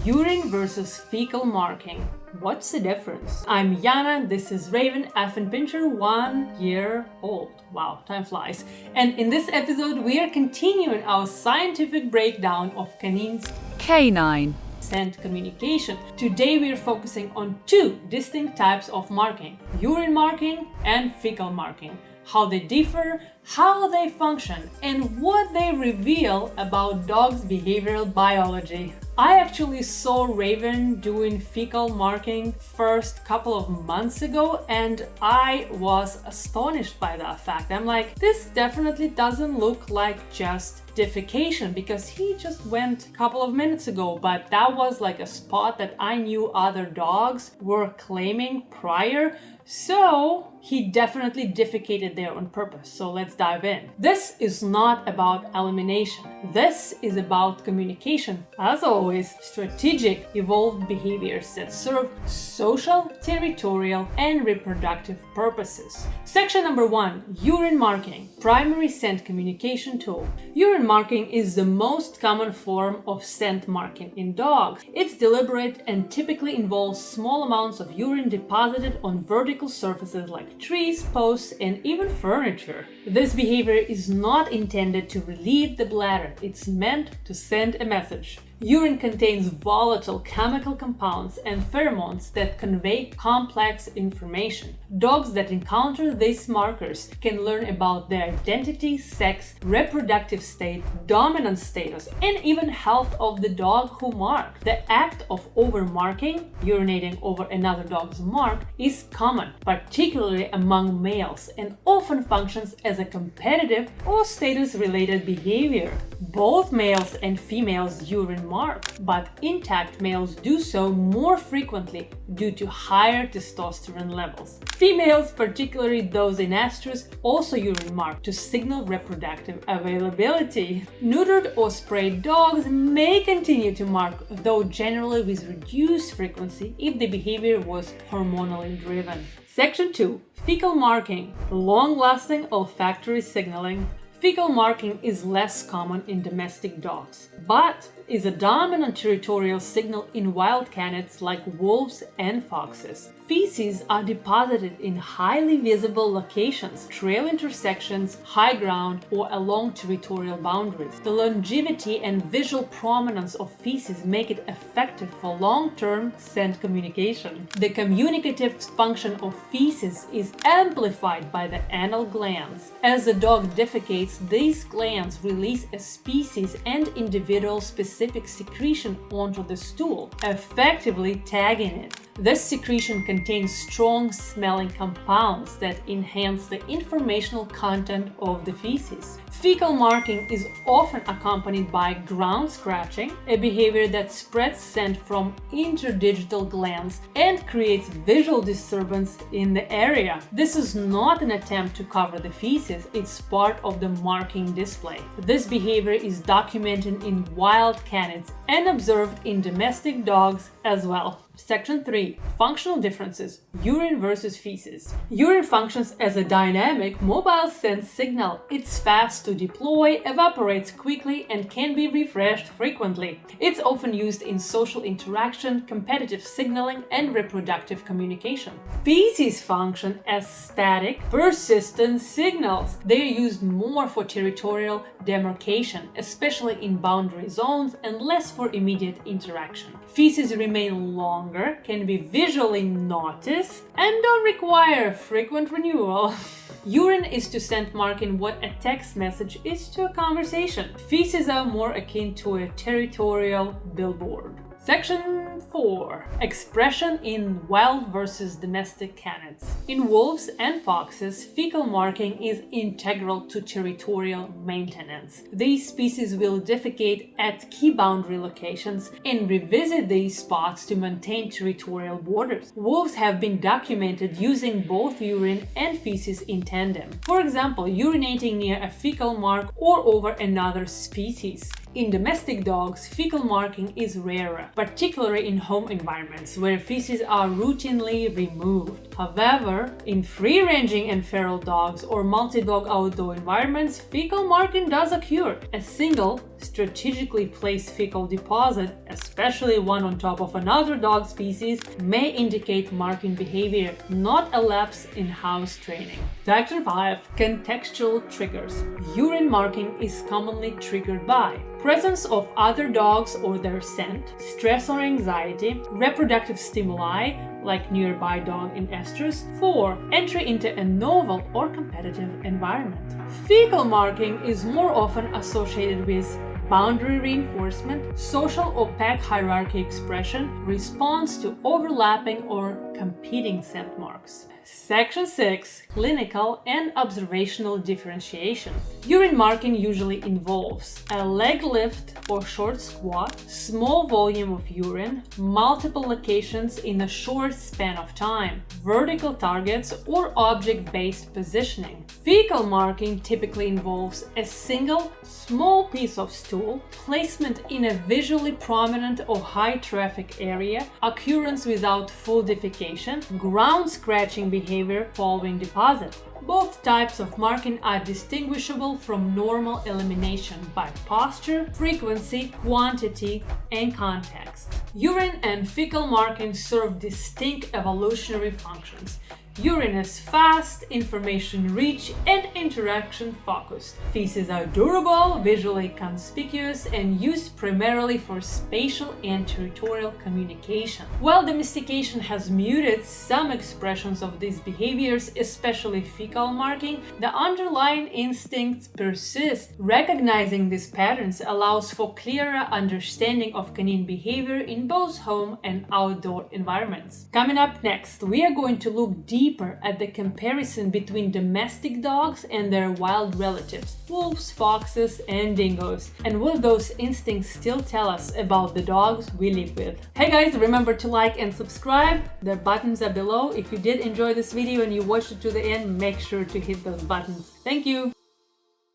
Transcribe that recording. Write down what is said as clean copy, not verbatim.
Urine versus fecal marking. What's the difference? I'm Iana, this is Raven, Effin Pincher, 1 year old. Wow, time flies. And in this episode, we are continuing our scientific breakdown of canine scent communication. Today we are focusing on two distinct types of marking: urine marking and fecal marking. How they differ, how they function, and what they reveal about dogs' behavioral biology. I actually saw Raven doing fecal marking first couple of months ago, and I was astonished by that fact. I'm like, this definitely doesn't look like just defecation, because he just went a couple of minutes ago, but that was like a spot that I knew other dogs were claiming prior. So he definitely defecated there on purpose. So let's dive in. This is not about elimination. This is about communication. As always, strategic, evolved behaviors that serve social, territorial, and reproductive purposes. Section number 1, urine marking, primary scent communication tool. Urine marking is the most common form of scent marking in dogs. It's deliberate and typically involves small amounts of urine deposited on vertical surfaces like trees, posts, and even furniture. This behavior is not intended to relieve the bladder, it's meant to send a message. Urine contains volatile chemical compounds and pheromones that convey complex information. Dogs that encounter these markers can learn about their identity, sex, reproductive state, dominant status, and even health of the dog who marked. The act of overmarking, urinating over another dog's mark, is common, particularly among males, and often functions as a competitive or status-related behavior. Both males and females urine mark, but intact males do so more frequently due to higher testosterone levels. Females, particularly those in estrus, also urine mark to signal reproductive availability. Neutered or sprayed dogs may continue to mark, though generally with reduced frequency if the behavior was hormonally driven. Section 2. Fecal marking, long-lasting olfactory signaling. Fecal marking is less common in domestic dogs, but is a dominant territorial signal in wild canids like wolves and foxes. Feces are deposited in highly visible locations, trail intersections, high ground, or along territorial boundaries. The longevity and visual prominence of feces make it effective for long-term scent communication. The communicative function of feces is amplified by the anal glands. As the dog defecates, these glands release a species and individual-specific secretion onto the stool, effectively tagging it. This secretion contains strong smelling compounds that enhance the informational content of the feces. Fecal marking is often accompanied by ground scratching, a behavior that spreads scent from interdigital glands and creates visual disturbance in the area. This is not an attempt to cover the feces, it's part of the marking display. This behavior is documented in wild canids and observed in domestic dogs as well. Section 3. Functional differences. Urine versus feces. Urine functions as a dynamic, mobile scent signal. It's fast to deploy, evaporates quickly, and can be refreshed frequently. It's often used in social interaction, competitive signaling, and reproductive communication. Feces function as static, persistent signals. They are used more for territorial demarcation, especially in boundary zones, and less for immediate interaction. Feces remain longer, can be visually noticed, and don't require frequent renewal. Urine is to scent marking what a text message is to a conversation. Feces are more akin to a territorial billboard. Section 4. Expression in wild versus domestic canids. In wolves and foxes, fecal marking is integral to territorial maintenance. These species will defecate at key boundary locations and revisit these spots to maintain territorial borders. Wolves have been documented using both urine and feces in tandem. For example, urinating near a fecal mark or over another species. In domestic dogs, fecal marking is rarer, particularly in home environments where feces are routinely removed. However, in free-ranging and feral dogs or multi-dog outdoor environments, fecal marking does occur. A single, strategically placed fecal deposit, especially one on top of another dog's feces, may indicate marking behavior, not a lapse in house training. Section 5. Contextual triggers. Urine marking is commonly triggered by presence of other dogs or their scent, stress or anxiety, reproductive stimuli like nearby dog in estrus, 4. Entry into a novel or competitive environment. Fecal marking is more often associated with boundary reinforcement, social opaque hierarchy expression, response to overlapping or competing scent marks. Section 6. Clinical and observational differentiation. Urine marking usually involves a leg lift or short squat, small volume of urine, multiple locations in a short span of time, vertical targets, or object-based positioning. Fecal marking typically involves a single, small piece of stool, placement in a visually prominent or high-traffic area, occurrence without full defecation, ground scratching behavior following deposit. Both types of marking are distinguishable from normal elimination by posture, frequency, quantity, and context. Urine and fecal marking serve distinct evolutionary functions. Urine is fast, information-rich, and interaction-focused. Feces are durable, visually conspicuous, and used primarily for spatial and territorial communication. While domestication has muted some expressions of these behaviors, especially fecal marking, the underlying instincts persist. Recognizing these patterns allows for clearer understanding of canine behavior in both home and outdoor environments. Coming up next, we are going to look deeper at the comparison between domestic dogs and their wild relatives, wolves, foxes, and dingoes, and what those instincts still tell us about the dogs we live with. Hey guys, remember to like and subscribe. The buttons are below. If you did enjoy this video and you watched it to the end, make sure to hit those buttons. Thank you!